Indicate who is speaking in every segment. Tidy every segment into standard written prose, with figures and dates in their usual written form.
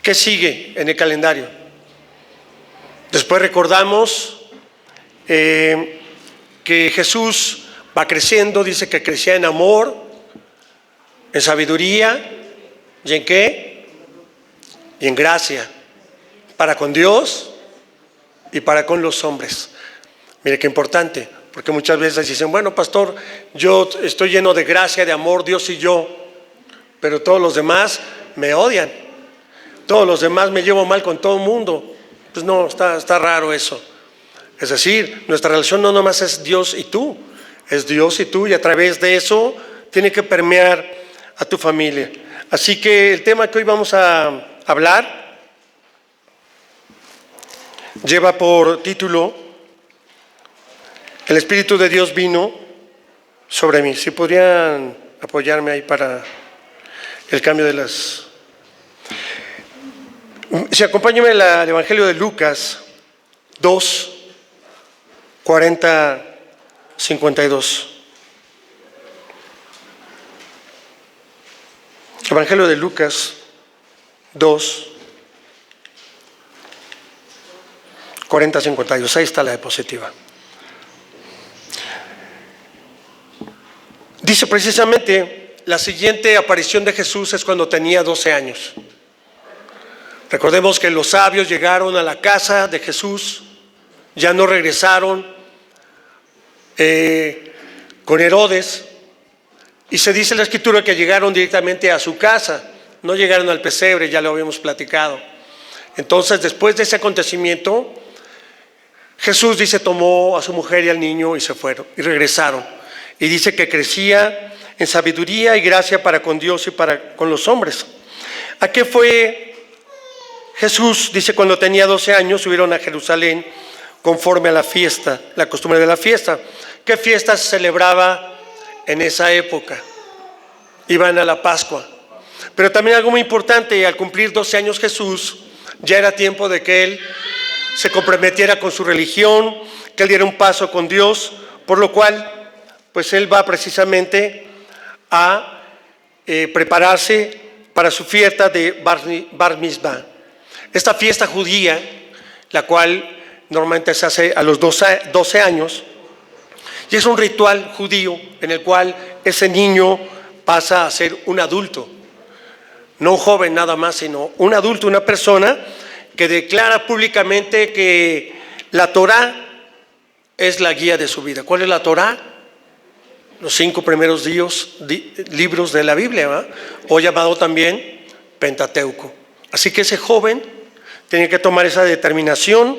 Speaker 1: ¿Qué sigue en el calendario? Después recordamos que Jesús va creciendo, dice que crecía en amor, en sabiduría, ¿y en qué? Y en gracia, para con Dios y para con los hombres. Mire qué importante, porque muchas veces dicen, bueno, pastor, yo estoy lleno de gracia, de amor, Dios y yo, pero todos los demás me odian, todos los demás me llevo mal con todo el mundo. Pues no, está raro eso. Es decir, nuestra relación no nomás es Dios y tú, es Dios y tú, y a través de eso tiene que permear a tu familia. Así que el tema que hoy vamos a hablar lleva por título: El Espíritu de Dios vino sobre mí. Si podrían apoyarme ahí para el cambio de las... Si acompáñenme al Evangelio de Lucas 2, 40, 52. Evangelio de Lucas 2, 40, 52. Ahí está la diapositiva. Dice precisamente, la siguiente aparición de Jesús es cuando tenía 12 años. Recordemos que los sabios llegaron a la casa de Jesús, ya no regresaron con Herodes, y se dice en la Escritura que llegaron directamente a su casa, no llegaron al pesebre, ya lo habíamos platicado. Entonces, después de ese acontecimiento, Jesús, dice, tomó a su mujer y al niño y se fueron, y regresaron. Y dice que crecía en sabiduría y gracia para con Dios y para con los hombres. ¿A qué fue Jesús? Dice, cuando tenía 12 años subieron a Jerusalén conforme a la fiesta, la costumbre de la fiesta. ¿Qué fiesta se celebraba en esa época? Iban a la Pascua. Pero también algo muy importante, al cumplir 12 años Jesús, ya era tiempo de que Él se comprometiera con su religión, que Él diera un paso con Dios, por lo cual, pues Él va precisamente a prepararse para su fiesta de Bar Mitzvah. Esta fiesta judía, la cual normalmente se hace a los 12 años, y es un ritual judío en el cual ese niño pasa a ser un adulto, no un joven nada más, sino un adulto, una persona que declara públicamente que la Torá es la guía de su vida. ¿Cuál es la Torá? Los 5 primeros libros de la Biblia, ¿verdad? O llamado también Pentateuco. Así que ese joven tiene que tomar esa determinación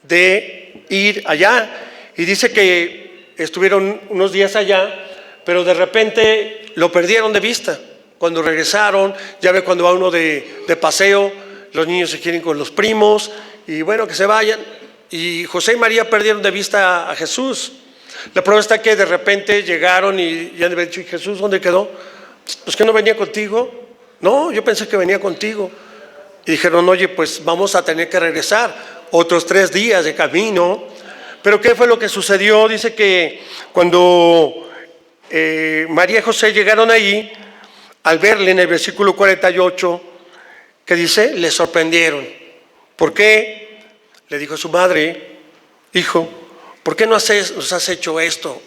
Speaker 1: de ir allá, y dice que estuvieron unos días allá, pero de repente lo perdieron de vista. Cuando regresaron, ya ve cuando va uno de paseo, los niños se quieren con los primos, y bueno, que se vayan, y José y María perdieron de vista a Jesús. La prueba está que de repente llegaron y ya han dicho, ¿y Jesús dónde quedó? Pues que no venía contigo. No, yo pensé que venía contigo. Y dijeron, oye, pues vamos a tener que regresar otros 3 días de camino. Pero ¿qué fue lo que sucedió? Dice que cuando María y José llegaron ahí, al verle en el versículo 48, que dice, le sorprendieron. ¿Por qué? Le dijo a su madre, hijo, ¿por qué nos has hecho esto?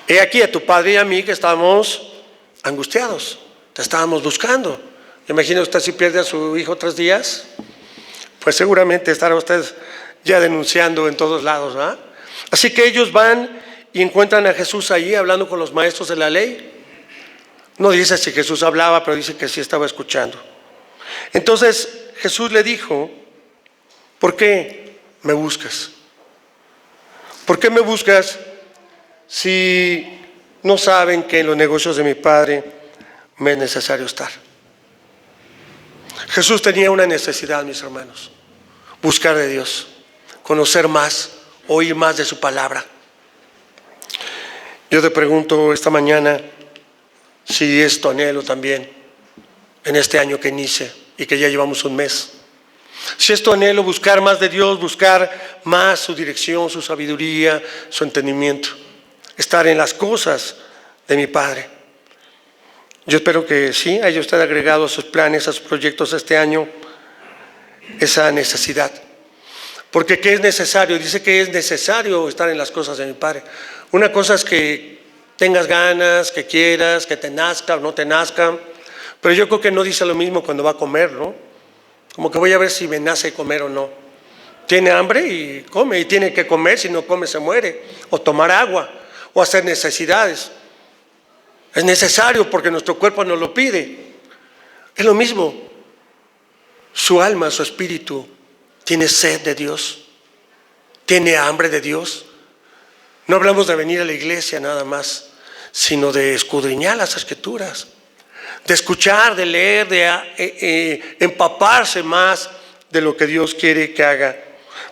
Speaker 1: He aquí a tu padre y a mí que estábamos angustiados, te estábamos buscando. Imagina usted si pierde a su hijo 3 días, pues seguramente estará usted ya denunciando en todos lados, ¿verdad? Así que ellos van y encuentran a Jesús ahí hablando con los maestros de la ley. No dice si Jesús hablaba, pero dice que sí estaba escuchando. Entonces Jesús le dijo, ¿por qué me buscas? ¿Por qué me buscas si no saben que en los negocios de mi Padre me es necesario estar? Jesús tenía una necesidad, mis hermanos: buscar de Dios, conocer más, oír más de su palabra. Yo te pregunto esta mañana si es tu anhelo también en este año que inicia y que ya llevamos un mes. Si es tu anhelo buscar más de Dios, buscar más su dirección, su sabiduría, su entendimiento, estar en las cosas de mi Padre. Yo espero que sí haya usted agregado a sus planes, a sus proyectos este año, esa necesidad. Porque ¿qué es necesario? Dice que es necesario estar en las cosas de mi Padre. Una cosa es que tengas ganas, que quieras, que te nazca o no te nazca, pero yo creo que no dice lo mismo cuando va a comer, ¿no? Como que voy a ver si me nace comer o no. Tiene hambre y come, y tiene que comer, si no come se muere, o tomar agua, o hacer necesidades. Es necesario porque nuestro cuerpo nos lo pide. Es lo mismo. Su alma, su espíritu, tiene sed de Dios, tiene hambre de Dios. No hablamos de venir a la iglesia nada más, sino de escudriñar las Escrituras, de escuchar, de leer, de empaparse más de lo que Dios quiere que haga.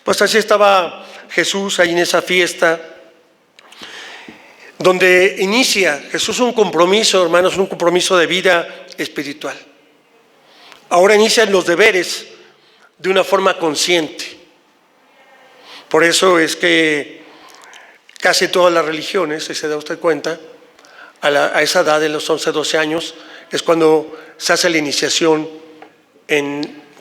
Speaker 1: Pues así estaba Jesús ahí en esa fiesta, donde inicia Jesús un compromiso, hermanos, un compromiso de vida espiritual. Ahora inician los deberes de una forma consciente. Por eso es que casi todas las religiones, si se da usted cuenta, a esa edad de los 11, 12 años, es cuando se hace la iniciación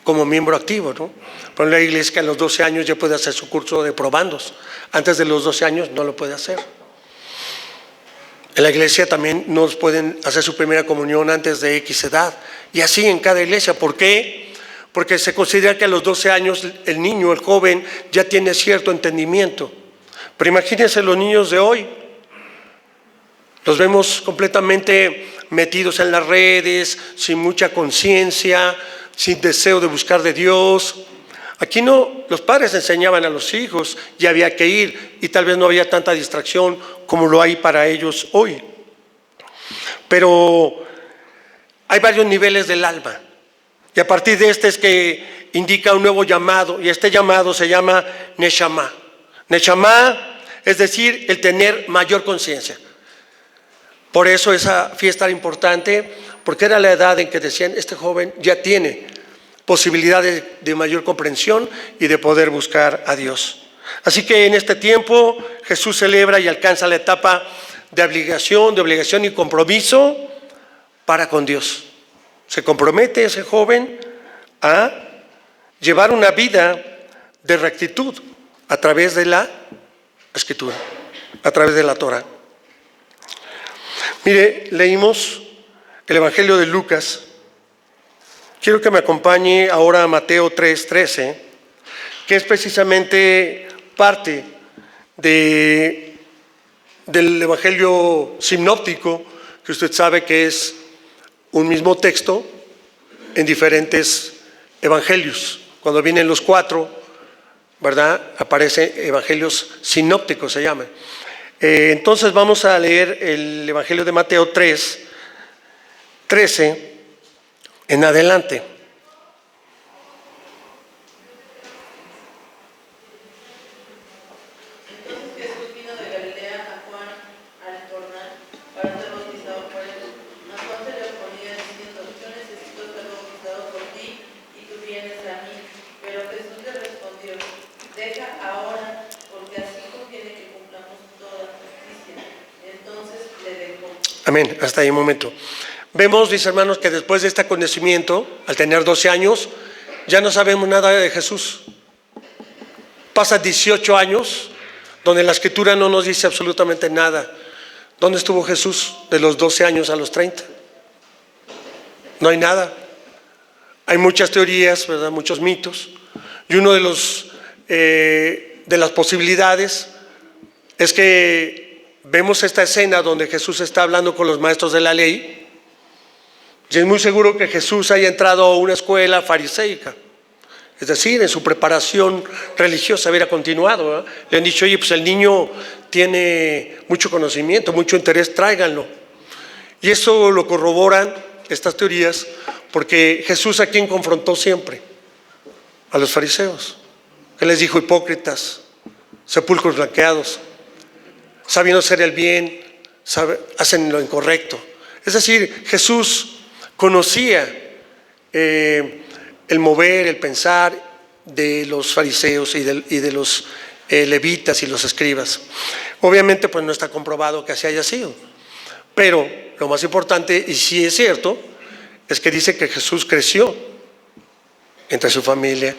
Speaker 1: como miembro activo, ¿no? Por la iglesia que a los 12 años ya puede hacer su curso de probandos. Antes de los 12 años no lo puede hacer. En la iglesia también no pueden hacer su primera comunión antes de X edad. Y así en cada iglesia. ¿Por qué? Porque se considera que a los 12 años el niño, el joven, ya tiene cierto entendimiento. Pero imagínense los niños de hoy. Los vemos completamente metidos en las redes, sin mucha conciencia, sin deseo de buscar de Dios. Aquí no, los padres enseñaban a los hijos y había que ir, y tal vez no había tanta distracción como lo hay para ellos hoy. Pero hay varios niveles del alma, y a partir de este es que indica un nuevo llamado, y este llamado se llama Neshama. Neshama es decir, el tener mayor conciencia. Por eso esa fiesta era importante, porque era la edad en que decían, este joven ya tiene posibilidades de mayor comprensión y de poder buscar a Dios. Así que en este tiempo Jesús celebra y alcanza la etapa de obligación y compromiso para con Dios. Se compromete ese joven a llevar una vida de rectitud a través de la Escritura, a través de la Torah. Mire, leímos el Evangelio de Lucas. Quiero que me acompañe ahora a Mateo 3:13, que es precisamente parte del Evangelio sinóptico, que usted sabe que es un mismo texto en diferentes evangelios. Cuando vienen los 4, ¿verdad? Aparecen evangelios sinópticos, se llaman. Entonces vamos a leer el Evangelio de Mateo 3:13 en adelante.
Speaker 2: Entonces Jesús vino de Galilea a Juan al Jordán para ser bautizado por él. Mas Juan se le oponía diciendo, yo necesito ser bautizado por ti y tú vienes a mí. Pero Jesús le respondió, deja ahora, porque así conviene que cumplamos toda justicia. Entonces le dejó.
Speaker 1: Amén, hasta ahí un momento. Vemos, mis hermanos, que después de este acontecimiento, al tener 12 años, ya no sabemos nada de Jesús. Pasa 18 años, donde la Escritura no nos dice absolutamente nada. ¿Dónde estuvo Jesús de los 12 años a los 30? No hay nada. Hay muchas teorías, ¿verdad? Muchos mitos. Y uno de las posibilidades es que vemos esta escena donde Jesús está hablando con los maestros de la ley. Y es muy seguro que Jesús haya entrado a una escuela fariseica, es decir, en su preparación religiosa hubiera continuado, ¿verdad? Le han dicho, oye, pues el niño tiene mucho conocimiento, mucho interés, tráiganlo. Y eso lo corroboran estas teorías, porque Jesús a quien confrontó siempre, a los fariseos, que les dijo hipócritas, sepulcros blanqueados, sabiendo hacer el bien, hacen lo incorrecto. Es decir, Jesús conocía el mover, el pensar de los fariseos y de los levitas y los escribas. Obviamente pues no está comprobado que así haya sido, pero lo más importante, y sí es cierto, es que dice que Jesús creció entre su familia,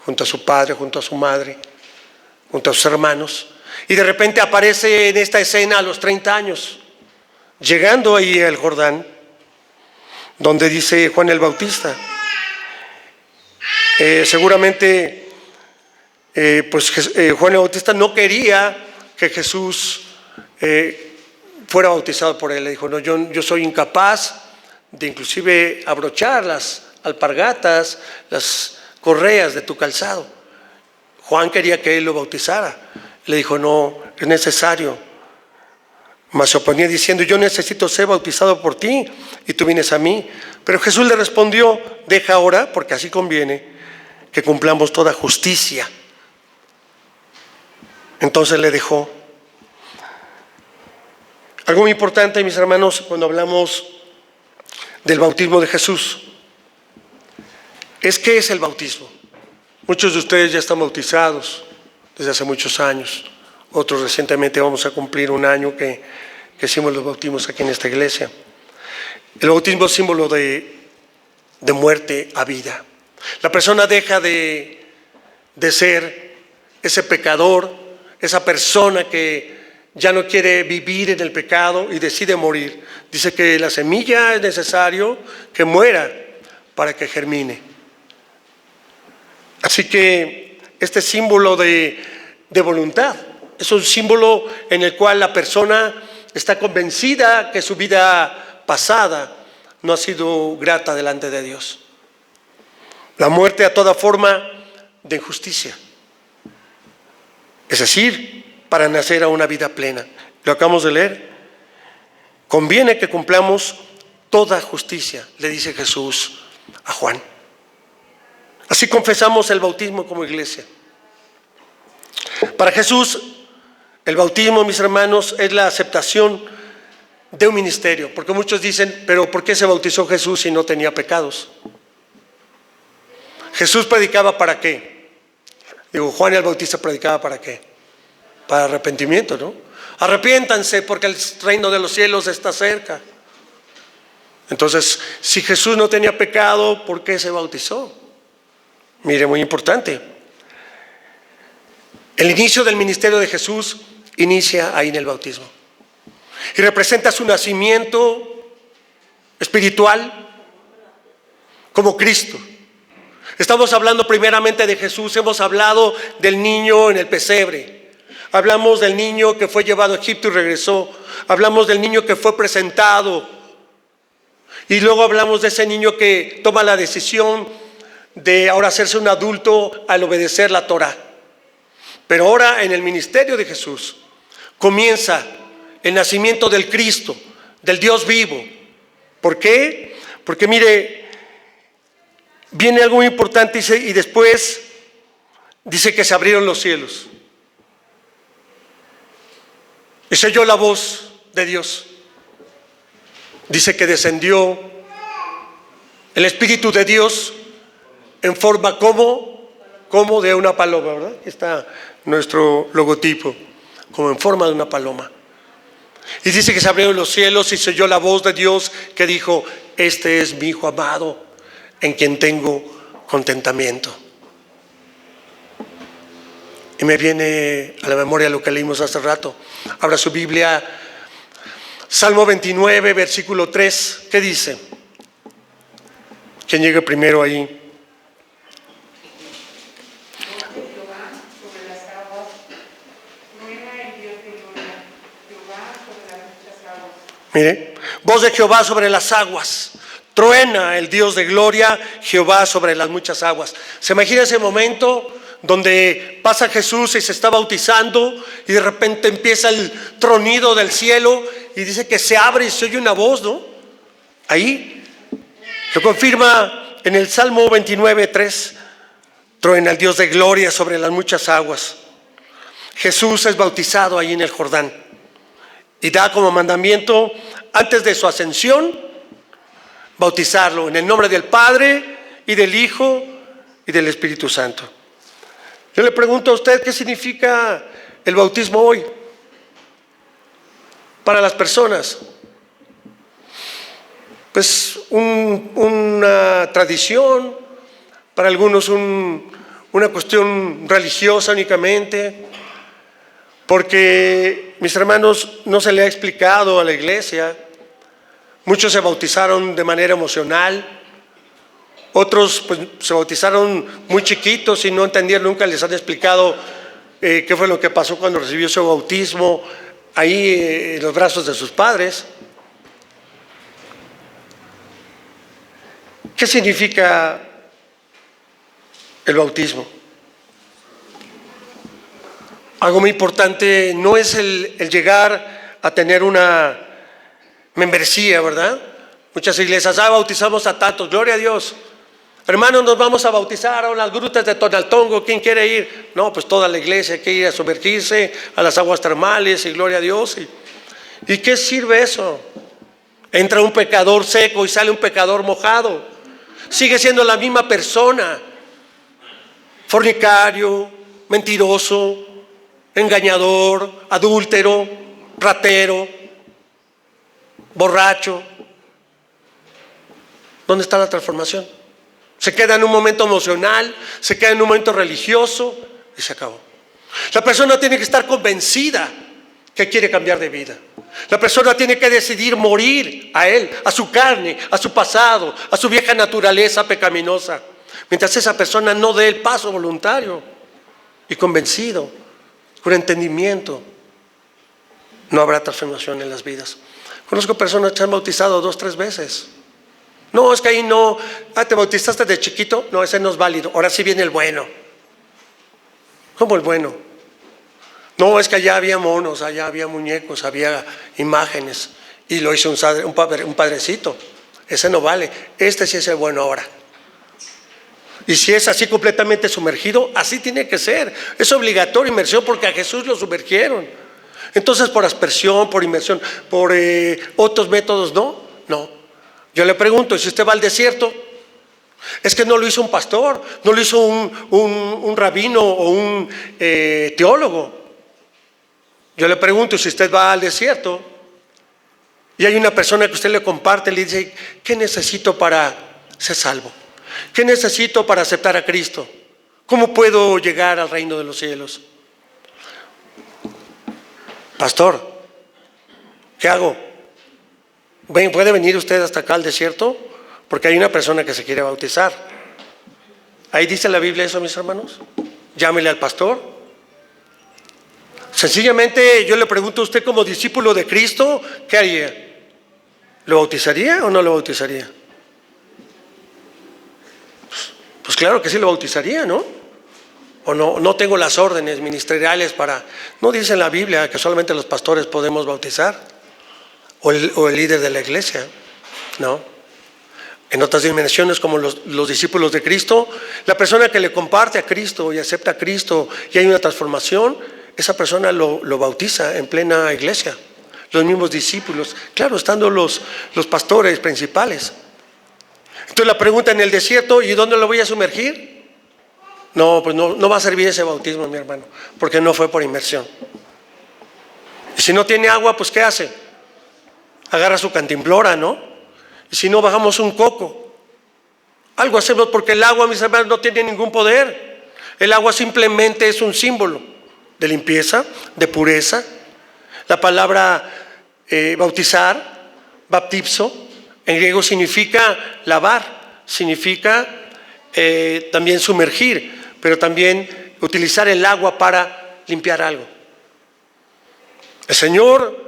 Speaker 1: junto a su padre, junto a su madre, junto a sus hermanos, y de repente aparece en esta escena a los 30 años, llegando ahí al Jordán, donde dice Juan el Bautista. Seguramente Juan el Bautista no quería que Jesús fuera bautizado por él. Le dijo, no, yo soy incapaz de inclusive abrochar las alpargatas, las correas de tu calzado. Juan quería que él lo bautizara. Le dijo, no, es necesario. Mas se oponía diciendo, yo necesito ser bautizado por ti y tú vienes a mí. Pero Jesús le respondió, deja ahora, porque así conviene, que cumplamos toda justicia. Entonces le dejó. Algo muy importante, mis hermanos, cuando hablamos del bautismo de Jesús, es ¿qué es el bautismo? Muchos de ustedes ya están bautizados desde hace muchos años. Otros recientemente vamos a cumplir un año que hicimos los bautismos aquí en esta iglesia. El bautismo es símbolo de muerte a vida. La persona deja de ser ese pecador, esa persona que ya no quiere vivir en el pecado y decide morir. Dice que la semilla es necesario que muera para que germine. Así que este símbolo de voluntad es un símbolo en el cual la persona está convencida que su vida pasada no ha sido grata delante de Dios. La muerte a toda forma de injusticia. Es decir, para nacer a una vida plena. Lo acabamos de leer. Conviene que cumplamos toda justicia, le dice Jesús a Juan. Así confesamos el bautismo como iglesia. Para Jesús, el bautismo, mis hermanos, es la aceptación de un ministerio. Porque muchos dicen, pero ¿por qué se bautizó Jesús si no tenía pecados? Jesús predicaba ¿para qué? Juan el Bautista predicaba ¿para qué? Para arrepentimiento, ¿no? Arrepiéntanse porque el reino de los cielos está cerca. Entonces, si Jesús no tenía pecado, ¿por qué se bautizó? Mire, muy importante. El inicio del ministerio de Jesús inicia ahí en el bautismo. Y representa su nacimiento espiritual como Cristo. Estamos hablando primeramente de Jesús, hemos hablado del niño en el pesebre. Hablamos del niño que fue llevado a Egipto y regresó. Hablamos del niño que fue presentado. Y luego hablamos de ese niño que toma la decisión de ahora hacerse un adulto al obedecer la Torá. Pero ahora en el ministerio de Jesús comienza el nacimiento del Cristo, del Dios vivo. ¿Por qué? Porque mire, viene algo muy importante y después dice que se abrieron los cielos. Y se oyó la voz de Dios. Dice que descendió el Espíritu de Dios en forma como de una paloma, ¿verdad? Aquí está nuestro logotipo, como en forma de una paloma. Y dice que se abrieron los cielos y se oyó la voz de Dios que dijo, este es mi Hijo amado, en quien tengo contentamiento. Y me viene a la memoria lo que leímos hace rato. Abra su Biblia, Salmo 29, versículo 3. ¿Qué dice? ¿Quién llegue primero ahí? Mire, voz de Jehová sobre las aguas. Truena el Dios de gloria, Jehová sobre las muchas aguas. ¿Se imagina ese momento donde pasa Jesús y se está bautizando y de repente empieza el tronido del cielo y dice que se abre y se oye una voz, ¿no? Ahí lo confirma en el Salmo 29, 3. Truena el Dios de gloria sobre las muchas aguas. Jesús es bautizado ahí en el Jordán y da como mandamiento antes de su ascensión bautizarlo en el nombre del Padre y del Hijo y del Espíritu Santo. Yo le pregunto a usted, ¿qué significa el bautismo hoy para las personas? pues una tradición, para algunos una cuestión religiosa únicamente, porque, mis hermanos, no se le ha explicado a la iglesia. Muchos se bautizaron de manera emocional, otros pues, se bautizaron muy chiquitos y no entendieron, nunca les han explicado qué fue lo que pasó cuando recibió su bautismo ahí en los brazos de sus padres. ¿Qué significa el bautismo? Algo muy importante no es el llegar a tener una membresía, ¿verdad? Muchas iglesias, bautizamos a tantos, gloria a Dios. Hermanos, nos vamos a bautizar a las grutas de Tonaltongo, ¿quién quiere ir? No, pues toda la iglesia quiere ir a sumergirse a las aguas termales y gloria a Dios. ¿Y qué sirve eso? Entra un pecador seco y sale un pecador mojado. Sigue siendo la misma persona. Fornicario, mentiroso, engañador, adúltero, ratero, borracho. ¿Dónde está la transformación? Se queda en un momento emocional, se queda en un momento religioso y se acabó. La persona tiene que estar convencida que quiere cambiar de vida. La persona tiene que decidir morir a él, a su carne, a su pasado, a su vieja naturaleza pecaminosa. Mientras esa persona no dé el paso voluntario y convencido, con entendimiento, no habrá transformación en las vidas. Conozco personas que se han bautizado 2, 3 veces. No, es que ahí no, te bautizaste de chiquito, no, ese no es válido, ahora sí viene el bueno. ¿Cómo el bueno? No, es que allá había monos, allá había muñecos, había imágenes, y lo hizo un padrecito, ese no vale, este sí es el bueno ahora. Y si es así completamente sumergido, así tiene que ser, es obligatorio inmersión porque a Jesús lo sumergieron. Entonces por aspersión, por inmersión, por otros métodos, no. Yo le pregunto, si usted va al desierto, es que no lo hizo un pastor, no lo hizo un rabino o un teólogo. Yo le pregunto, si usted va al desierto y hay una persona que usted le comparte, le dice, ¿qué necesito para ser salvo? ¿Qué necesito para aceptar a Cristo? ¿Cómo puedo llegar al reino de los cielos? Pastor, ¿qué hago? ¿Puede venir usted hasta acá al desierto? Porque hay una persona que se quiere bautizar. Ahí dice la Biblia eso, mis hermanos. Llámele al pastor. Sencillamente yo le pregunto a usted, como discípulo de Cristo, ¿qué haría? ¿Lo bautizaría o no lo bautizaría? Pues claro que sí lo bautizaría, ¿no? O no tengo las órdenes ministeriales para... No dice en la Biblia que solamente los pastores podemos bautizar. O el líder de la iglesia, ¿no? En otras dimensiones, como los discípulos de Cristo, la persona que le comparte a Cristo y acepta a Cristo y hay una transformación, esa persona lo bautiza en plena iglesia. Los mismos discípulos, claro, estando los pastores principales. Entonces la pregunta en el desierto, ¿y dónde lo voy a sumergir? No, pues no va a servir ese bautismo, mi hermano, porque no fue por inmersión. Y si no tiene agua, pues ¿qué hace? Agarra su cantimplora, ¿no? Y si no, bajamos un coco. Algo hacemos, porque el agua, mis hermanos, no tiene ningún poder. El agua simplemente es un símbolo de limpieza, de pureza. La palabra bautizar, baptizo, en griego significa lavar, significa también sumergir, pero también utilizar el agua para limpiar algo. El Señor,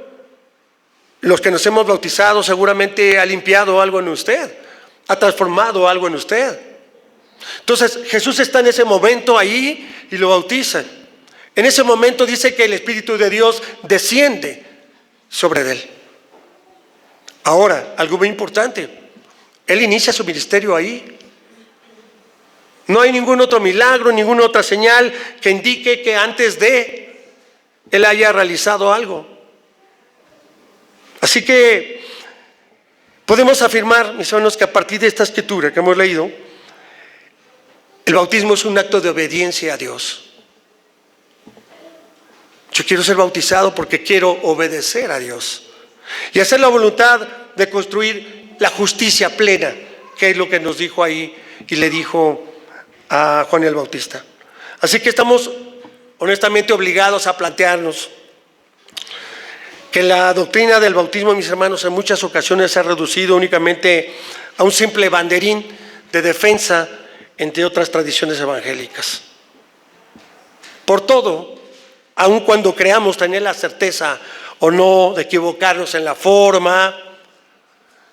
Speaker 1: los que nos hemos bautizado, seguramente ha limpiado algo en usted, ha transformado algo en usted. Entonces Jesús está en ese momento ahí y lo bautiza. En ese momento dice que el Espíritu de Dios desciende sobre él. Ahora, algo muy importante, él inicia su ministerio ahí. No hay ningún otro milagro, ninguna otra señal que indique que antes de él haya realizado algo. Así que podemos afirmar, mis hermanos, que a partir de esta escritura que hemos leído, el bautismo es un acto de obediencia a Dios. Yo quiero ser bautizado porque quiero obedecer a Dios y hacer la voluntad de construir la justicia plena, que es lo que nos dijo ahí y le dijo a Juan el Bautista. Así que estamos honestamente obligados a plantearnos que la doctrina del bautismo, mis hermanos, en muchas ocasiones se ha reducido únicamente a un simple banderín de defensa entre otras tradiciones evangélicas. Por todo, aun cuando creamos tener la certeza o no de equivocarnos en la forma,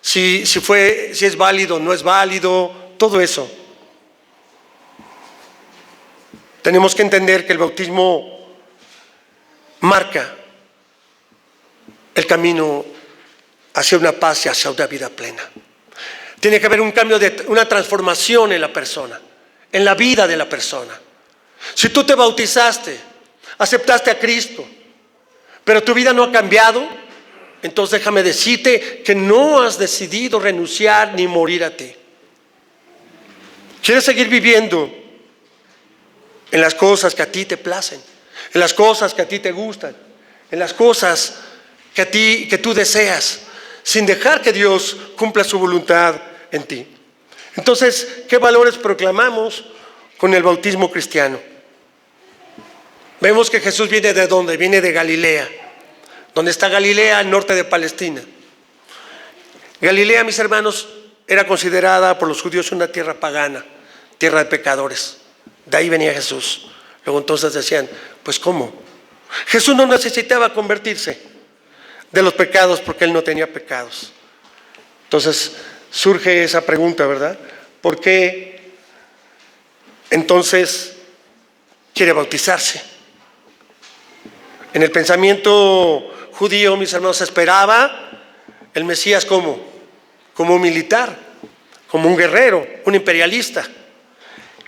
Speaker 1: si es válido o no es válido, todo eso, tenemos que entender que el bautismo marca el camino hacia una paz y hacia una vida plena. Tiene que haber un cambio, una transformación en la persona, en la vida de la persona. Si tú te bautizaste, aceptaste a Cristo, pero tu vida no ha cambiado, entonces déjame decirte que no has decidido renunciar ni morir a ti. ¿Quieres seguir viviendo en las cosas que a ti te placen, en las cosas que a ti te gustan, en las cosas que tú deseas, sin dejar que Dios cumpla su voluntad en ti? Entonces, ¿qué valores proclamamos con el bautismo cristiano? Vemos que Jesús viene ¿de dónde? Viene de Galilea. ¿Dónde está Galilea? Al norte de Palestina. Galilea, mis hermanos, era considerada por los judíos una tierra pagana, tierra de pecadores. De ahí venía Jesús. Luego entonces decían, pues ¿cómo? Jesús no necesitaba convertirse de los pecados porque él no tenía pecados. Entonces surge esa pregunta, ¿verdad? ¿Por qué entonces quiere bautizarse? En el pensamiento judío, mis hermanos, se esperaba el Mesías como un militar, como un guerrero, un imperialista,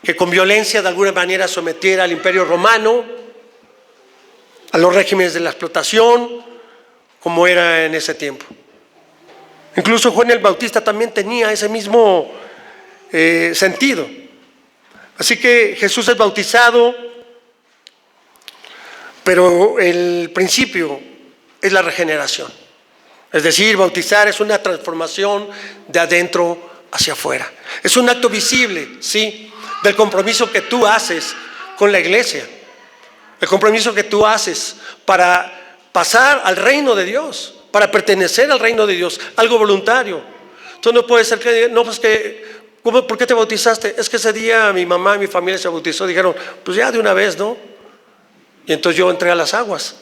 Speaker 1: que con violencia de alguna manera sometiera al imperio romano, a los regímenes de la explotación, como era en ese tiempo. Incluso Juan el Bautista también tenía ese mismo sentido. Así que Jesús es bautizado, pero el principio es la regeneración. Es decir, bautizar es una transformación de adentro hacia afuera. Es un acto visible, sí, del compromiso que tú haces con la iglesia. El compromiso que tú haces para pasar al reino de Dios, para pertenecer al reino de Dios, algo voluntario. Tú no puedes ser que, no, pues que, ¿por qué te bautizaste? Es que ese día mi mamá y mi familia se bautizó, dijeron, pues ya de una vez, ¿no? Y entonces yo entré a las aguas,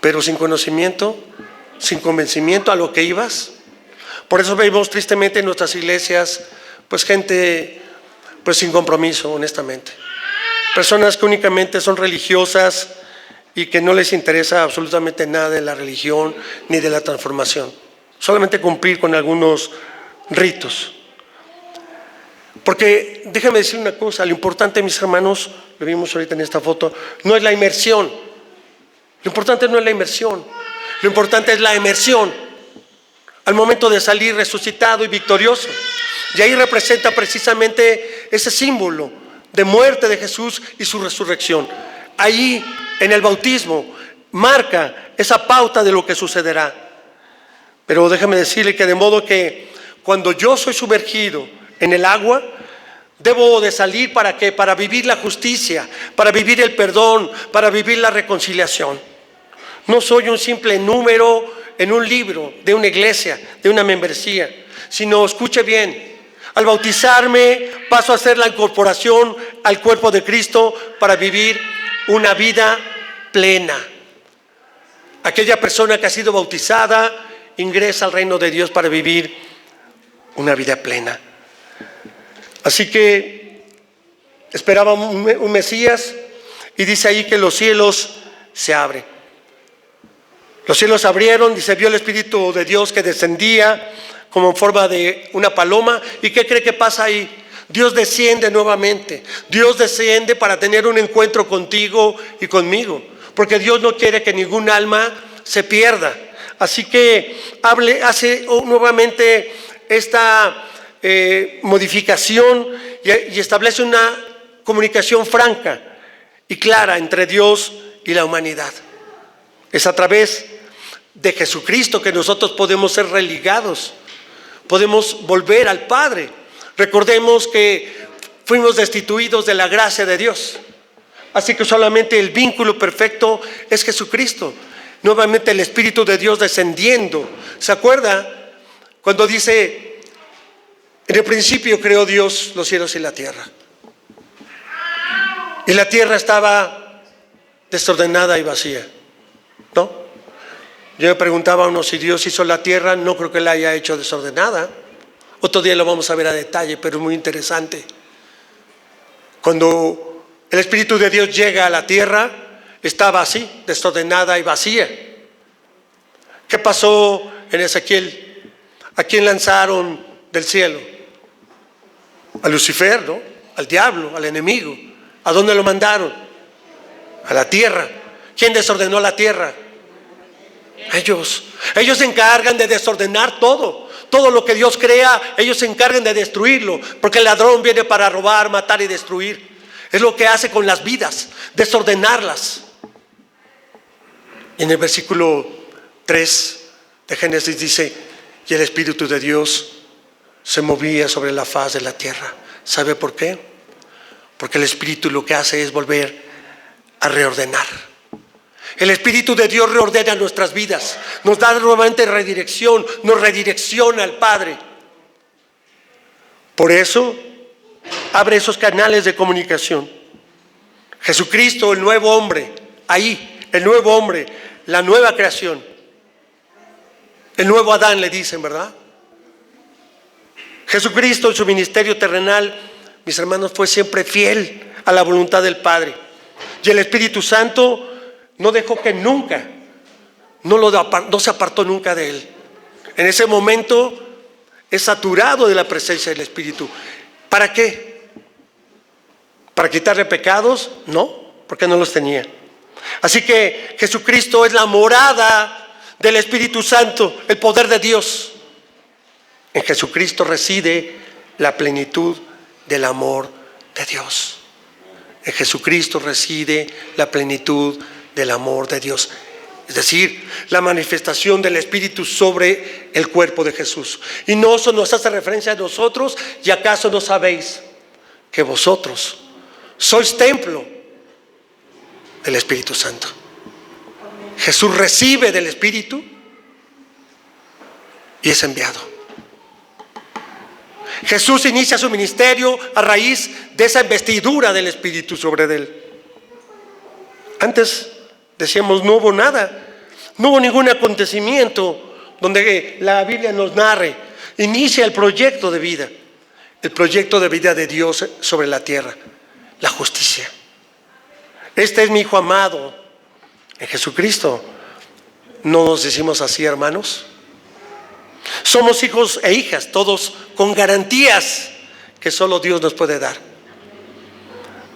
Speaker 1: pero sin conocimiento, sin convencimiento a lo que ibas. Por eso vemos tristemente en nuestras iglesias, pues gente pues sin compromiso, honestamente. Personas que únicamente son religiosas y que no les interesa absolutamente nada de la religión ni de la transformación. Solamente cumplir con algunos ritos. Porque déjame decir una cosa, lo importante, mis hermanos, lo vimos ahorita en esta foto, no es la inmersión. Lo importante no es la inmersión, lo importante es la emersión. Al momento de salir resucitado y victorioso. Y ahí representa precisamente ese símbolo de muerte de Jesús y su resurrección. Ahí en el bautismo marca esa pauta de lo que sucederá. Pero déjame decirle que de modo que cuando yo soy sumergido en el agua, debo de salir ¿para qué? Para vivir la justicia, para vivir el perdón, para vivir la reconciliación. No soy un simple número en un libro de una iglesia, de una membresía, sino, escuche bien, al bautizarme paso a hacer la incorporación al cuerpo de Cristo para vivir una vida plena. Aquella persona que ha sido bautizada ingresa al reino de Dios para vivir una vida plena. Así que esperaba un Mesías y dice ahí que los cielos se abren. Los cielos se abrieron, dice, vio el Espíritu de Dios que descendía como en forma de una paloma. ¿Y qué cree que pasa ahí? Dios desciende nuevamente. Dios desciende para tener un encuentro contigo y conmigo. Porque Dios no quiere que ningún alma se pierda. Así que hace nuevamente esta modificación y establece una comunicación franca y clara entre Dios y la humanidad. Es a través de Jesucristo que nosotros podemos ser religados podemos volver al Padre. Recordemos que fuimos destituidos de la gracia de Dios. Así que solamente el vínculo perfecto es Jesucristo. Nuevamente el Espíritu de Dios descendiendo. ¿Se acuerda cuando dice, en el principio creó Dios los cielos y la tierra? Y la tierra estaba desordenada y vacía, ¿no? Yo me preguntaba a uno, si Dios hizo la tierra, no creo que la haya hecho desordenada. Otro día lo vamos a ver a detalle, pero es muy interesante. Cuando el Espíritu de Dios llega a la tierra, estaba así, desordenada y vacía. ¿Qué pasó en Ezequiel? ¿A quién lanzaron del cielo? A Lucifer, ¿no? Al diablo, al enemigo. ¿A dónde lo mandaron? A la tierra. ¿Quién desordenó la tierra? Ellos. Ellos se encargan de desordenar todo. Todo lo que Dios crea, ellos se encargan de destruirlo. Porque el ladrón viene para robar, matar y destruir. Es lo que hace con las vidas, desordenarlas. Y en el versículo 3 de Génesis dice, y el Espíritu de Dios se movía sobre la faz de la tierra. ¿Sabe por qué? Porque el Espíritu lo que hace es volver a reordenar. El Espíritu de Dios reordena nuestras vidas, nos da nuevamente redirección, nos redirecciona al Padre. Por eso, abre esos canales de comunicación. Jesucristo, el nuevo hombre, ahí, el nuevo hombre, la nueva creación. El nuevo Adán le dicen, ¿verdad? Jesucristo en su ministerio terrenal, mis hermanos, fue siempre fiel a la voluntad del Padre. Y el Espíritu Santo no dejó que nunca, no se apartó nunca de él. En ese momento es saturado de la presencia del Espíritu. ¿Para qué? ¿Para quitarle pecados? No, porque no los tenía. Así que Jesucristo es la morada del Espíritu Santo, el poder de Dios. En Jesucristo reside la plenitud del amor de Dios. En Jesucristo reside la plenitud del amor de Dios. Es decir, la manifestación del Espíritu sobre el cuerpo de Jesús. Y no eso nos hace referencia a nosotros. ¿Y acaso no sabéis que vosotros sois templo del Espíritu Santo? Jesús recibe del Espíritu y es enviado. Jesús inicia su ministerio a raíz de esa investidura del Espíritu sobre él. Antes decíamos, no hubo nada, no hubo ningún acontecimiento donde la Biblia nos narre. Inicia el proyecto de vida de Dios sobre la tierra, la justicia. Este es mi Hijo amado en Jesucristo. ¿No nos decimos así, hermanos? Somos hijos e hijas, todos con garantías que solo Dios nos puede dar.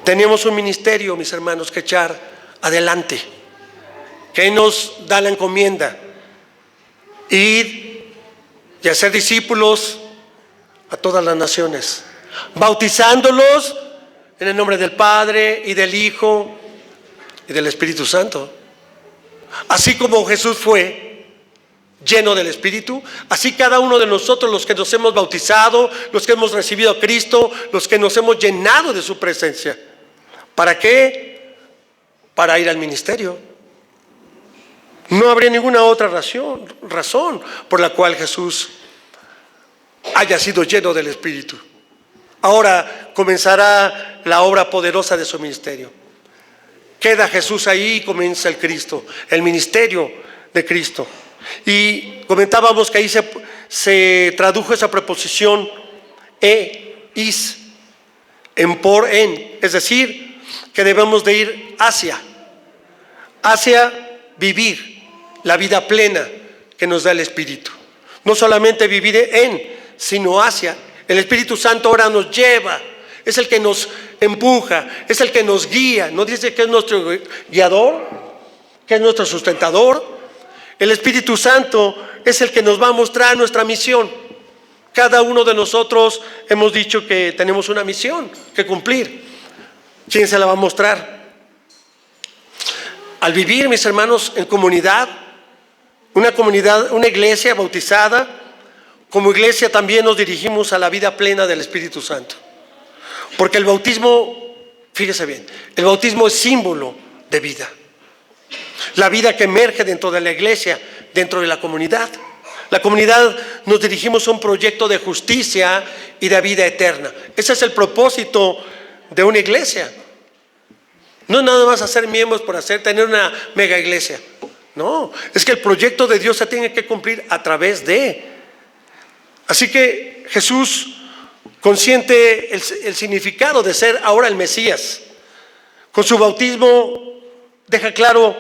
Speaker 1: Tenemos un ministerio, mis hermanos, que echar adelante, que nos da la encomienda: ir y hacer discípulos a todas las naciones, bautizándolos en el nombre del Padre y del Hijo y del Espíritu Santo. Así como Jesús fue lleno del Espíritu, así cada uno de nosotros, los que nos hemos bautizado, los que hemos recibido a Cristo, los que nos hemos llenado de su presencia. ¿Para qué? Para ir al ministerio. No habría ninguna otra razón por la cual Jesús haya sido lleno del Espíritu. Ahora comenzará la obra poderosa de su ministerio. Queda Jesús ahí y comienza el Cristo, el ministerio de Cristo. Y comentábamos que ahí se tradujo esa preposición is, en por en, es decir, que debemos de ir hacia vivir la vida plena que nos da el Espíritu. No solamente vivir en, sino hacia. El Espíritu Santo ahora nos lleva, es el que nos empuja, es el que nos guía. ¿No dice que es nuestro guiador? ¿Que es nuestro sustentador? El Espíritu Santo es el que nos va a mostrar nuestra misión. Cada uno de nosotros hemos dicho que tenemos una misión que cumplir. ¿Quién se la va a mostrar? Al vivir, mis hermanos, en comunidad, una iglesia bautizada, como iglesia también nos dirigimos a la vida plena del Espíritu Santo. Porque el bautismo, fíjese bien, el bautismo es símbolo de vida. La vida que emerge dentro de la iglesia, dentro de la comunidad. La comunidad nos dirigimos a un proyecto de justicia y de vida eterna. Ese es el propósito de una iglesia. No es nada más hacer miembros por tener una mega iglesia. No, es que el proyecto de Dios se tiene que cumplir a través de. Así que Jesús, consciente el significado de ser ahora el Mesías, con su bautismo deja claro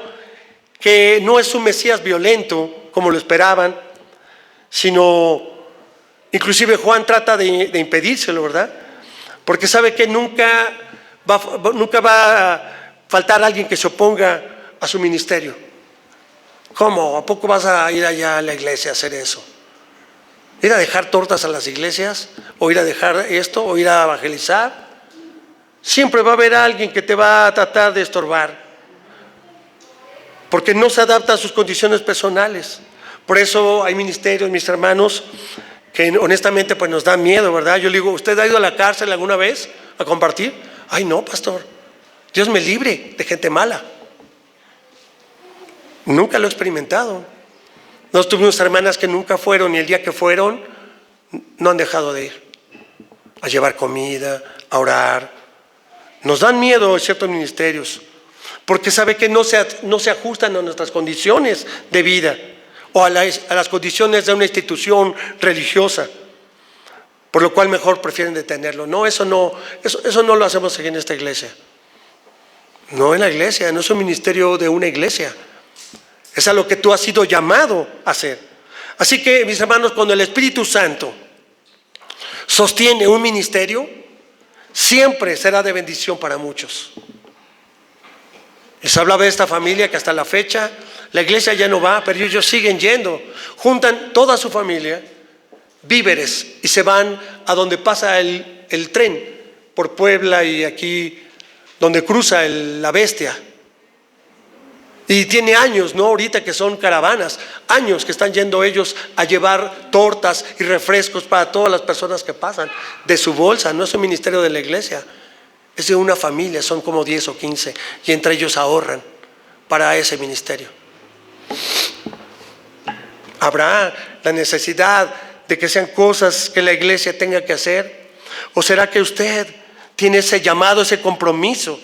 Speaker 1: que no es un Mesías violento como lo esperaban, sino, inclusive Juan trata de impedírselo, ¿verdad? Porque sabe que nunca va a faltar alguien que se oponga a su ministerio. ¿Cómo? ¿A poco vas a ir allá a la iglesia a hacer eso? ¿Ir a dejar tortas a las iglesias? ¿O ir a dejar esto? ¿O ir a evangelizar? Siempre va a haber alguien que te va a tratar de estorbar, porque no se adapta a sus condiciones personales. Por eso hay ministerios, mis hermanos, que honestamente pues nos dan miedo, ¿verdad? Yo le digo, ¿usted ha ido a la cárcel alguna vez a compartir? Ay, no, pastor, Dios me libre de gente mala. Nunca lo he experimentado. Nosotros tuvimos hermanas que nunca fueron, y el día que fueron no han dejado de ir a llevar comida, a orar. Nos dan miedo ciertos ministerios porque sabe que no se ajustan a nuestras condiciones de vida o a las condiciones de una institución religiosa, por lo cual mejor prefieren detenerlo. No, eso no lo hacemos aquí en esta iglesia. No en la iglesia, no es un ministerio de una iglesia. Es a lo que tú has sido llamado a hacer. Así que, mis hermanos, cuando el Espíritu Santo sostiene un ministerio, siempre será de bendición para muchos. Les hablaba de esta familia que hasta la fecha la iglesia ya no va, pero ellos siguen yendo. Juntan toda su familia, víveres, y se van a donde pasa el tren, por Puebla y aquí donde cruza la Bestia. Y tiene años, ¿no? Ahorita que son caravanas, años que están yendo ellos a llevar tortas y refrescos para todas las personas que pasan de su bolsa. No es un ministerio de la iglesia, es de una familia, son como 10 o 15, y entre ellos ahorran para ese ministerio. ¿Habrá la necesidad de que sean cosas que la iglesia tenga que hacer? ¿O será que usted tiene ese llamado, ese compromiso,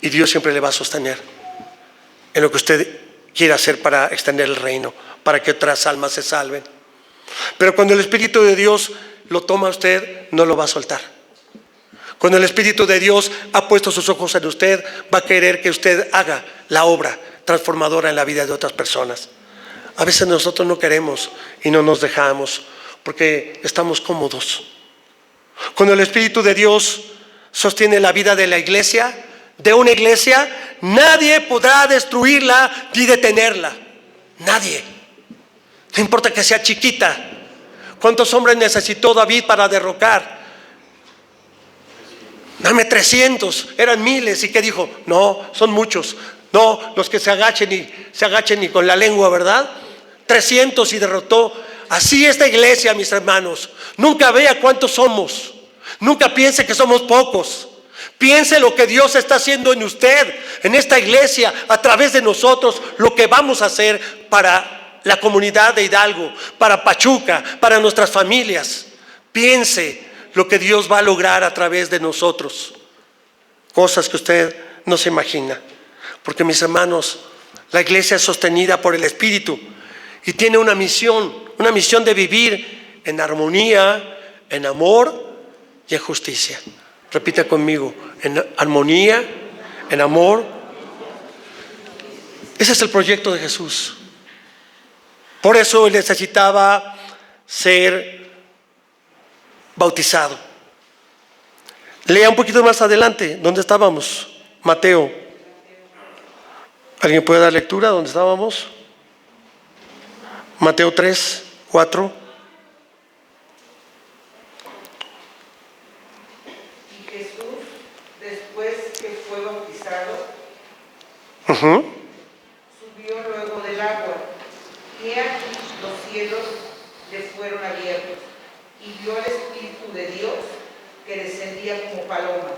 Speaker 1: y Dios siempre le va a sostener en lo que usted quiera hacer para extender el reino, para que otras almas se salven? Pero cuando el Espíritu de Dios lo toma a usted, no lo va a soltar. Cuando el Espíritu de Dios ha puesto sus ojos en usted, va a querer que usted haga la obra transformadora en la vida de otras personas. A veces nosotros no queremos y no nos dejamos porque estamos cómodos. Cuando el Espíritu de Dios sostiene la vida de la iglesia, de una iglesia, nadie podrá destruirla ni detenerla. Nadie. No importa que sea chiquita. ¿Cuántos hombres necesitó David para derrocar? Dame 300, eran miles. ¿Y qué dijo? No, son muchos. No, los que se agachen y con la lengua, ¿verdad? 300 y derrotó. Así esta iglesia, mis hermanos. Nunca vea cuántos somos. Nunca piense que somos pocos. Piense lo que Dios está haciendo en usted, en esta iglesia, a través de nosotros, lo que vamos a hacer para la comunidad de Hidalgo, para Pachuca, para nuestras familias. Piense lo que Dios va a lograr a través de nosotros. Cosas que usted no se imagina. Porque, mis hermanos, la iglesia es sostenida por el Espíritu y tiene una misión de vivir en armonía, en amor y en justicia. Repita conmigo, en armonía, en amor. Ese es el proyecto de Jesús. Por eso él necesitaba ser bautizado. Lea un poquito más adelante, ¿dónde estábamos? Mateo. ¿Alguien puede dar lectura? ¿Dónde estábamos? Mateo 3, 4.
Speaker 3: Y Jesús, después que fue bautizado, subió luego del agua, y aquí los cielos le fueron fueron abiertos, y vio el Espíritu de Dios que descendía como paloma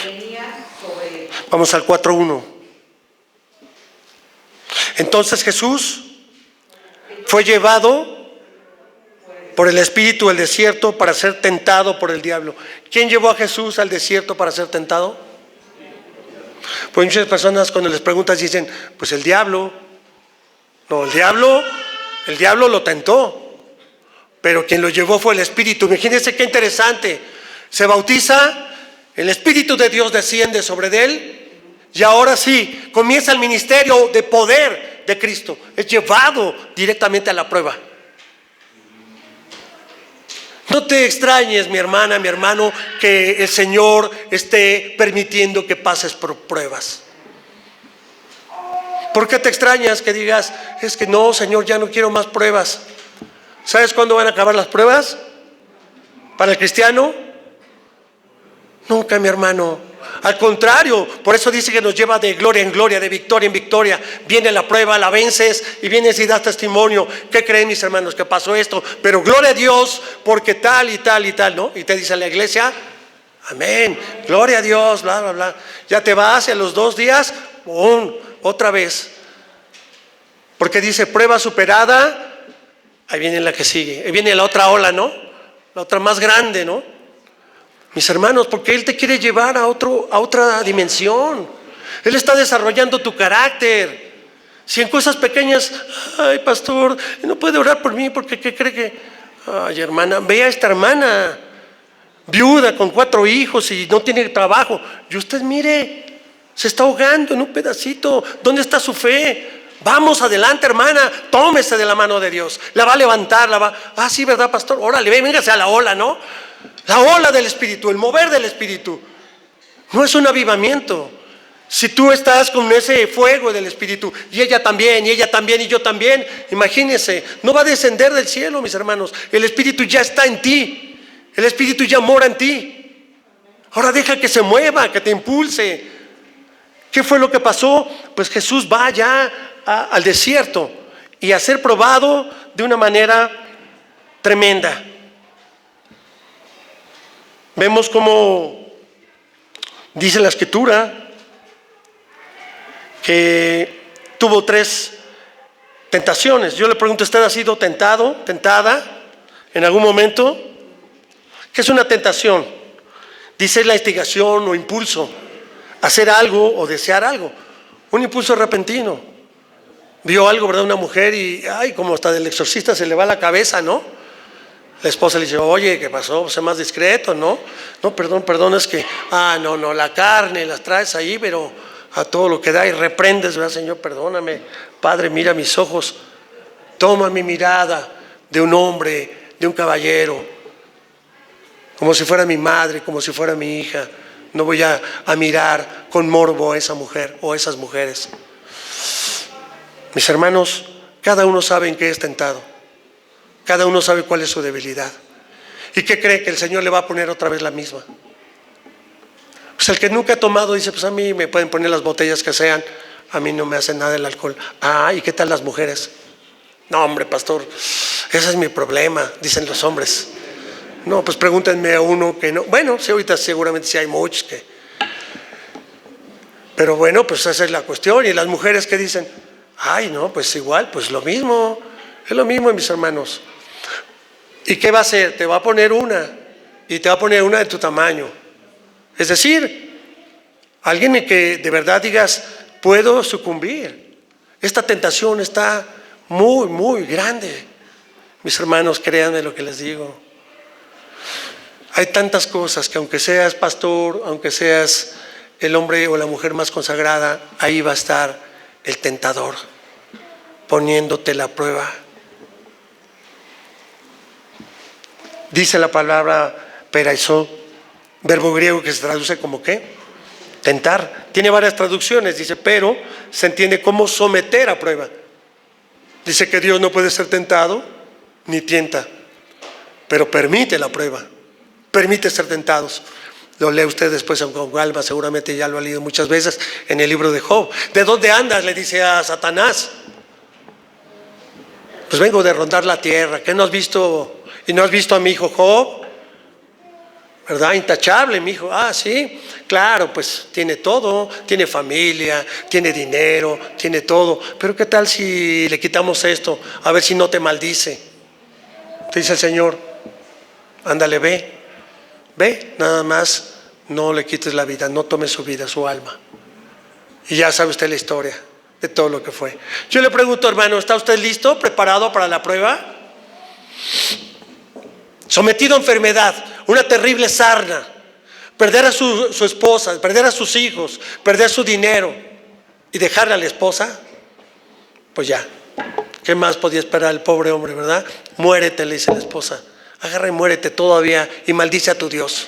Speaker 3: y venía sobre él.
Speaker 1: Vamos al 4:1. Entonces Jesús fue llevado por el Espíritu al desierto para ser tentado por el diablo. ¿Quién llevó a Jesús al desierto para ser tentado? Pues muchas personas cuando les preguntas dicen, pues el diablo. No, el diablo lo tentó, pero quien lo llevó fue el Espíritu. Imagínense qué interesante. Se bautiza, el Espíritu de Dios desciende sobre él y ahora sí, comienza el ministerio de poder de Cristo. Es llevado directamente a la prueba. No te extrañes, mi hermana, mi hermano, que el Señor esté permitiendo que pases por pruebas. ¿Por qué te extrañas que digas, es que no, Señor, ya no quiero más pruebas? ¿Sabes cuándo van a acabar las pruebas? ¿Para el cristiano? Nunca, mi hermano. Al contrario, por eso dice que nos lleva de gloria en gloria, de victoria en victoria. Viene la prueba, la vences y vienes y das testimonio. ¿Qué creen, mis hermanos? Que pasó esto, pero gloria a Dios porque tal y tal y tal, ¿no? Y te dice la iglesia, amén, gloria a Dios, bla, bla, bla. Ya te vas y a los 2 días, ¡pum!, otra vez. Porque dice prueba superada, ahí viene la que sigue, ahí viene la otra ola, ¿no? La otra más grande, ¿no? Mis hermanos, porque Él te quiere llevar a otra dimensión. Él está desarrollando tu carácter. Si en cosas pequeñas, ay, pastor, no puede orar por mí porque ¿qué cree que? Ay, hermana, ve a esta hermana, viuda con 4 hijos y no tiene trabajo. Y usted mire, se está ahogando en un pedacito. ¿Dónde está su fe? Vamos adelante, hermana, tómese de la mano de Dios. La va a levantar, sí, ¿verdad, pastor? Órale, véngase a la ola, ¿no? La ola del Espíritu, el mover del Espíritu. No es un avivamiento. Si tú estás con ese fuego del Espíritu, y ella también, y yo también, imagínense, no va a descender del cielo, mis hermanos. El Espíritu ya está en ti. El Espíritu ya mora en ti. Ahora deja que se mueva, que te impulse. ¿Qué fue lo que pasó? Pues Jesús va ya al desierto y a ser probado de una manera tremenda. Vemos cómo dice la Escritura que tuvo 3 tentaciones. Yo le pregunto, ¿usted ha sido tentado, tentada en algún momento? ¿Qué es una tentación? Dice la instigación o impulso, hacer algo o desear algo. Un impulso repentino. Vio algo, ¿verdad? Una mujer y, ay, como hasta del exorcista se le va la cabeza, ¿no? La esposa le dice, oye, ¿qué pasó? Sé más discreto, ¿no? No, perdón, es que, no, la carne, las traes ahí, pero a todo lo que da y reprendes, ¿verdad, Señor? Perdóname, Padre, mira mis ojos, toma mi mirada de un hombre, de un caballero, como si fuera mi madre, como si fuera mi hija. No voy a mirar con morbo a esa mujer o a esas mujeres. Mis hermanos, cada uno sabe en qué es tentado. Cada uno sabe cuál es su debilidad. ¿Y qué cree? Que el Señor le va a poner otra vez la misma. Pues el que nunca ha tomado dice, pues a mí me pueden poner las botellas que sean, a mí no me hace nada el alcohol. ¿Y qué tal las mujeres? No, hombre, pastor, ese es mi problema, dicen los hombres. No, pues pregúntenme a uno que no. Bueno, sí, ahorita seguramente sí hay muchos que. Pero bueno, pues esa es la cuestión. Y las mujeres que dicen, no, pues igual, pues lo mismo. Es lo mismo, mis hermanos. ¿Y qué va a hacer? Te va a poner una. Y te va a poner una de tu tamaño. Es decir, alguien en que de verdad digas, puedo sucumbir. Esta tentación está muy, muy grande. Mis hermanos, créanme lo que les digo. Hay tantas cosas que aunque seas pastor, aunque seas el hombre o la mujer más consagrada, ahí va a estar el tentador, poniéndote la prueba. Dice la palabra peraizó, verbo griego que se traduce como ¿qué? Tentar. Tiene varias traducciones, dice, pero se entiende como someter a prueba. Dice que Dios no puede ser tentado ni tienta, pero permite la prueba, permite ser tentados. Lo lee usted después con calma, seguramente ya lo ha leído muchas veces en el libro de Job. ¿De dónde andas?, le dice a Satanás. Pues vengo de rondar la tierra. ¿Qué no has visto ¿Y no has visto a mi hijo Job? ¿Verdad? Intachable, mi hijo. Ah, sí, claro, pues tiene todo, tiene familia, tiene dinero, tiene todo. Pero ¿qué tal si le quitamos esto? A ver si no te maldice. Te dice el Señor, ándale, ve, nada más no le quites la vida, no tomes su vida, su alma. Y ya sabe usted la historia de todo lo que fue. Yo le pregunto, hermano, ¿está usted listo, preparado para la prueba? Sometido a enfermedad, una terrible sarna, perder a su esposa, perder a sus hijos, perder su dinero y dejarle a la esposa, pues ya, ¿qué más podía esperar el pobre hombre, verdad? Muérete, le dice la esposa, agarra y muérete todavía y maldice a tu Dios.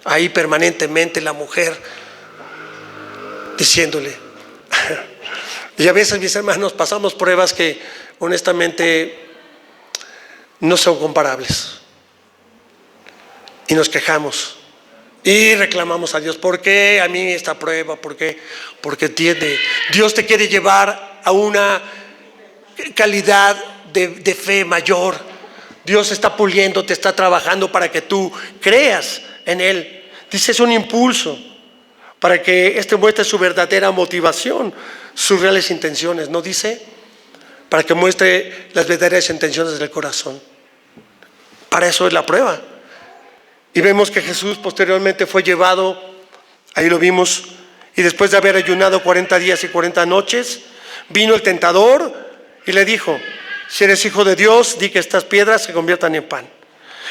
Speaker 1: Ahí permanentemente la mujer diciéndole. Y a veces, mis hermanos, pasamos pruebas que honestamente no son comparables. Y nos quejamos y reclamamos a Dios. ¿Por qué a mí esta prueba? ¿Por qué? Porque entiende, Dios te quiere llevar a una calidad de fe mayor. Dios está puliendo, te está trabajando para que tú creas en Él. Dice, es un impulso para que muestre su verdadera motivación, sus reales intenciones. ¿No dice? Para que muestre las verdaderas intenciones del corazón. Para eso es la prueba. Y vemos que Jesús posteriormente fue llevado, ahí lo vimos, y después de haber ayunado 40 días y 40 noches, vino el tentador y le dijo, si eres hijo de Dios, di que estas piedras se conviertan en pan.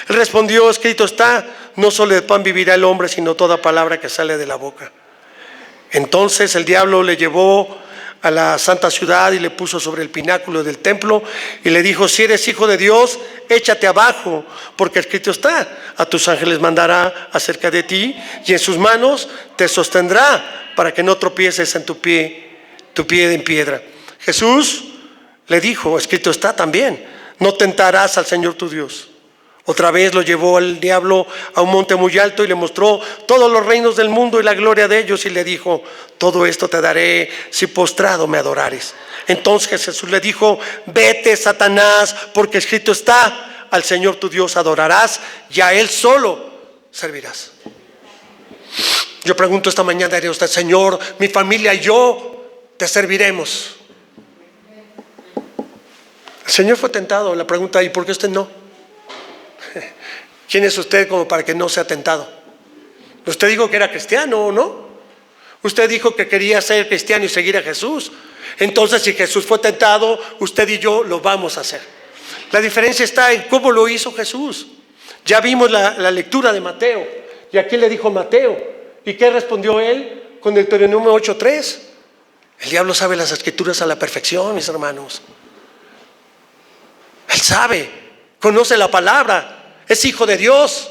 Speaker 1: Él respondió, escrito está, no solo de pan vivirá el hombre, sino toda palabra que sale de la boca. Entonces el diablo le llevó a la santa ciudad y le puso sobre el pináculo del templo y le dijo, si eres hijo de Dios, échate abajo, porque escrito está, a tus ángeles mandará acerca de ti y en sus manos te sostendrá para que no tropieces en tu pie en piedra. Jesús le dijo, escrito está también, no tentarás al Señor tu Dios. Otra vez lo llevó el diablo a un monte muy alto y le mostró todos los reinos del mundo y la gloria de ellos y le dijo, todo esto te daré si postrado me adorares. Entonces Jesús le dijo, vete, Satanás, porque escrito está, al Señor tu Dios adorarás y a Él solo servirás. Yo pregunto esta mañana, ¿diría usted, Señor, mi familia y yo te serviremos? El Señor fue tentado. La pregunta, ¿y por qué usted no? ¿Quién es usted como para que no sea tentado? Usted dijo que era cristiano, ¿o no? Usted dijo que quería ser cristiano y seguir a Jesús. Entonces, si Jesús fue tentado, usted y yo lo vamos a hacer. La diferencia está en cómo lo hizo Jesús. Ya vimos la lectura de Mateo. ¿Y aquí le dijo Mateo? ¿Y qué respondió él con Deuteronomio 8:3? El diablo sabe las escrituras a la perfección, mis hermanos. Él sabe, conoce la palabra. Es hijo de Dios,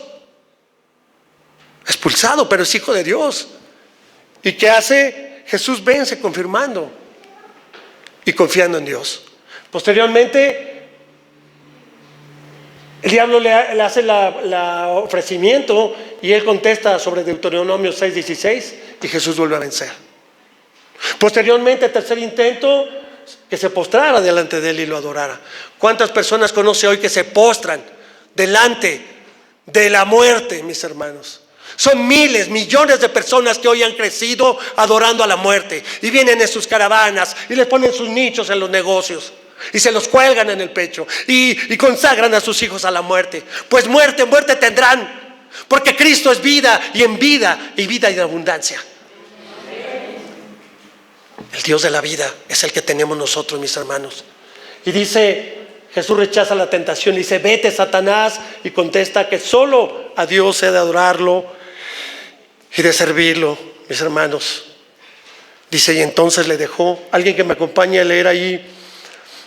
Speaker 1: expulsado, pero es hijo de Dios. ¿Y qué hace? Jesús vence confirmando y confiando en Dios. Posteriormente, el diablo le hace la ofrecimiento y él contesta sobre Deuteronomio 6:16 y Jesús vuelve a vencer. Posteriormente, tercer intento, que se postrara delante de él y lo adorara. ¿Cuántas personas conoce hoy que se postran delante de la muerte, mis hermanos? Son miles, millones de personas que hoy han crecido adorando a la muerte y vienen en sus caravanas y les ponen sus nichos en los negocios y se los cuelgan en el pecho y consagran a sus hijos a la muerte. Pues muerte tendrán, porque Cristo es vida y en vida y vida en abundancia. El Dios de la vida es el que tenemos nosotros, mis hermanos. Y dice, Jesús rechaza la tentación, dice, vete, Satanás, y contesta que solo a Dios se ha de adorarlo y de servirlo, mis hermanos. Dice, y entonces le dejó. Alguien que me acompañe a leer ahí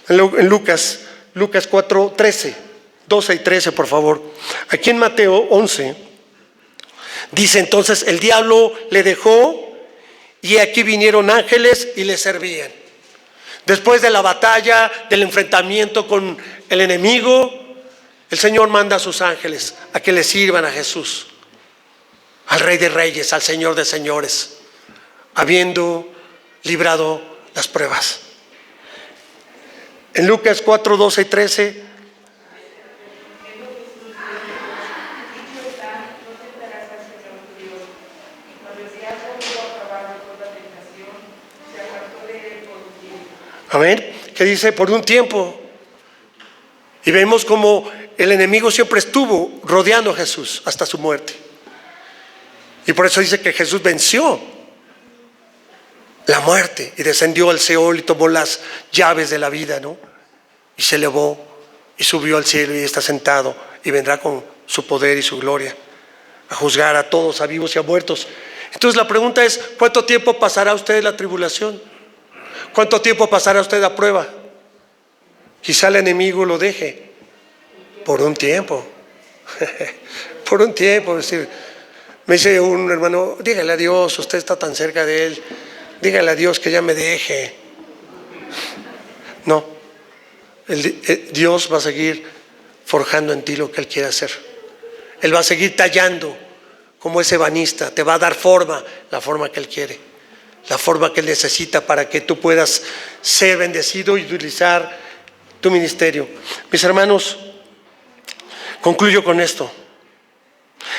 Speaker 1: en Lucas 4:13, 12 y 13, por favor. Aquí en Mateo 11 dice, entonces el diablo le dejó y aquí vinieron ángeles y le servían. Después de la batalla, del enfrentamiento con el enemigo, el Señor manda a sus ángeles a que le sirvan a Jesús, al Rey de Reyes, al Señor de Señores, habiendo librado las pruebas. En Lucas 4, 12 y 13,
Speaker 3: podido acabar toda tentación, se apartó de él por un tiempo.
Speaker 1: Amén. Que dice por un tiempo. Y vemos como el enemigo siempre estuvo rodeando a Jesús hasta su muerte. Y por eso dice que Jesús venció la muerte y descendió al Seol y tomó las llaves de la vida, ¿no? Y se elevó y subió al cielo y está sentado y vendrá con su poder y su gloria a juzgar a todos, a vivos y a muertos. Entonces la pregunta es, ¿cuánto tiempo pasará usted la tribulación? ¿Cuánto tiempo pasará usted la prueba? Quizá el enemigo lo deje por un tiempo. Por un tiempo. Es decir, me dice un hermano, dígale a Dios, usted está tan cerca de Él, dígale a Dios que ya me deje. No, Dios va a seguir forjando en ti lo que Él quiere hacer. Él va a seguir tallando como ese ebanista, te va a dar forma, la forma que Él quiere, la forma que Él necesita para que tú puedas ser bendecido y utilizar tu ministerio. Mis hermanos, concluyo con esto.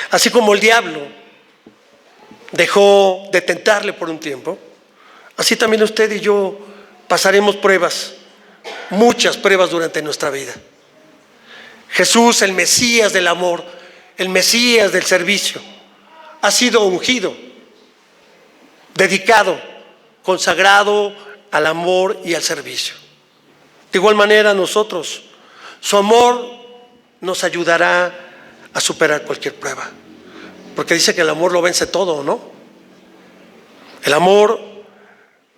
Speaker 1: Así como el diablo dejó de tentarle por un tiempo, así también usted y yo pasaremos pruebas, muchas pruebas durante nuestra vida. Jesús, el Mesías del amor, el Mesías del servicio, ha sido ungido, dedicado, consagrado al amor y al servicio. De igual manera nosotros, su amor nos ayudará a superar cualquier prueba, porque dice que el amor lo vence todo, ¿no? El amor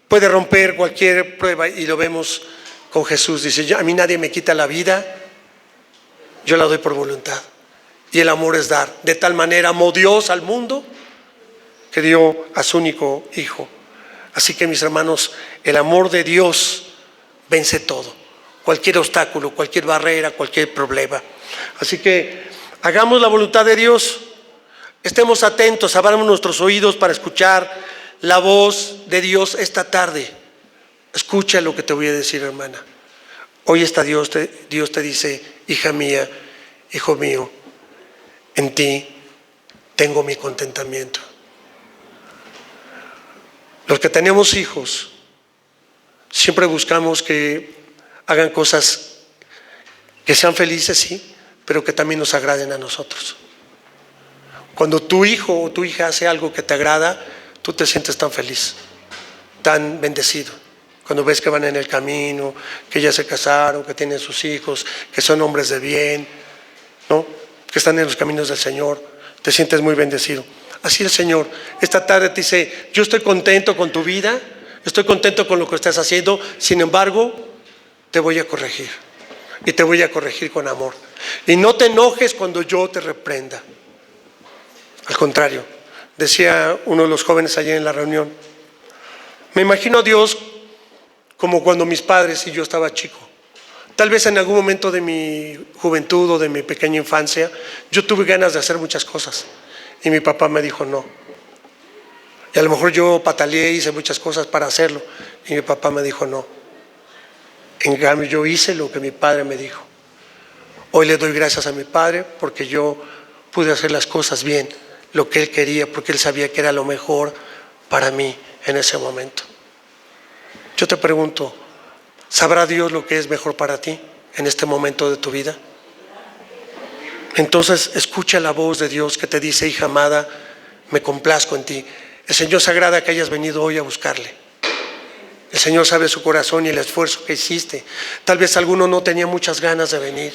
Speaker 1: puede romper cualquier prueba y lo vemos con Jesús. Dice, a mí nadie me quita la vida, yo la doy por voluntad. Y el amor es dar. De tal manera amó Dios al mundo que dio a su único Hijo. Así que mis hermanos, el amor de Dios vence todo, cualquier obstáculo, cualquier barrera, cualquier problema. Así que hagamos la voluntad de Dios, estemos atentos, abramos nuestros oídos para escuchar la voz de Dios esta tarde. Escucha lo que te voy a decir, hermana. Hoy está Dios te dice, hija mía, hijo mío, en ti tengo mi contentamiento. Los que tenemos hijos, siempre buscamos que hagan cosas que sean felices, sí, pero que también nos agraden a nosotros. Cuando tu hijo o tu hija hace algo que te agrada, tú te sientes tan feliz, tan bendecido. Cuando ves que van en el camino, que ya se casaron, que tienen sus hijos, que son hombres de bien, ¿no? Que están en los caminos del Señor, te sientes muy bendecido. Así el Señor esta tarde te dice, yo estoy contento con tu vida, estoy contento con lo que estás haciendo, sin embargo, te voy a corregir. Y te voy a corregir con amor. Y no te enojes cuando yo te reprenda. Al contrario, decía uno de los jóvenes allí en la reunión, me imagino a Dios como cuando mis padres y yo estaba chico. Tal vez en algún momento de mi juventud o de mi pequeña infancia, yo tuve ganas de hacer muchas cosas. Y mi papá me dijo no. Y a lo mejor yo pataleé, hice muchas cosas para hacerlo. Y mi papá me dijo no. En cambio yo hice lo que mi padre me dijo. Hoy le doy gracias a mi padre porque yo pude hacer las cosas bien, lo que él quería, porque él sabía que era lo mejor para mí en ese momento. Yo te pregunto, ¿sabrá Dios lo que es mejor para ti en este momento de tu vida? Entonces escucha la voz de Dios que te dice, hija amada, me complazco en ti. El Señor se agrada que hayas venido hoy a buscarle. El Señor sabe su corazón y el esfuerzo que hiciste. Tal vez alguno no tenía muchas ganas de venir.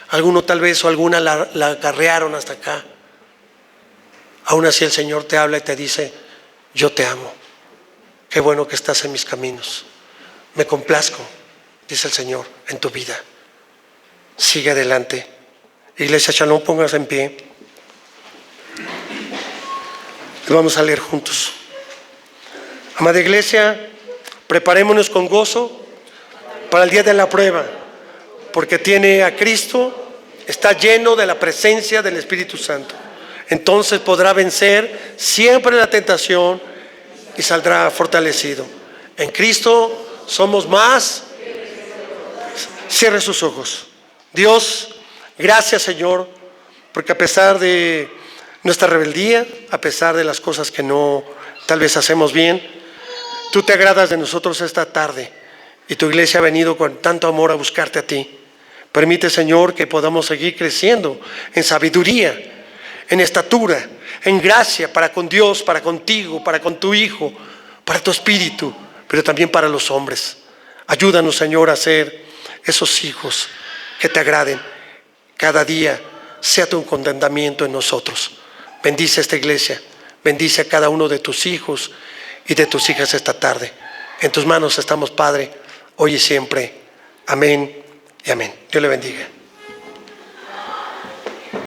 Speaker 1: Alguno tal vez o alguna la acarrearon hasta acá. Aún así el Señor te habla y te dice, yo te amo. Qué bueno que estás en mis caminos. Me complazco, dice el Señor, en tu vida. Sigue adelante. Iglesia Shalom, póngase en pie. Y vamos a leer juntos. Amada iglesia, preparémonos con gozo para el día de la prueba, porque tiene a Cristo, está lleno de la presencia del Espíritu Santo. Entonces podrá vencer siempre la tentación y saldrá fortalecido. En Cristo somos más. Cierre sus ojos. Dios, gracias Señor, porque a pesar de nuestra rebeldía, a pesar de las cosas que no tal vez hacemos bien. Tú te agradas de nosotros esta tarde y tu iglesia ha venido con tanto amor a buscarte a ti. Permite, Señor, que podamos seguir creciendo en sabiduría, en estatura, en gracia para con Dios, para contigo, para con tu Hijo, para tu Espíritu, pero también para los hombres. Ayúdanos, Señor, a ser esos hijos que te agraden. Cada día sea tu contentamiento en nosotros. Bendice esta iglesia, bendice a cada uno de tus hijos y de tus hijas esta tarde. En tus manos estamos, Padre, hoy y siempre. Amén y amén. Dios le bendiga.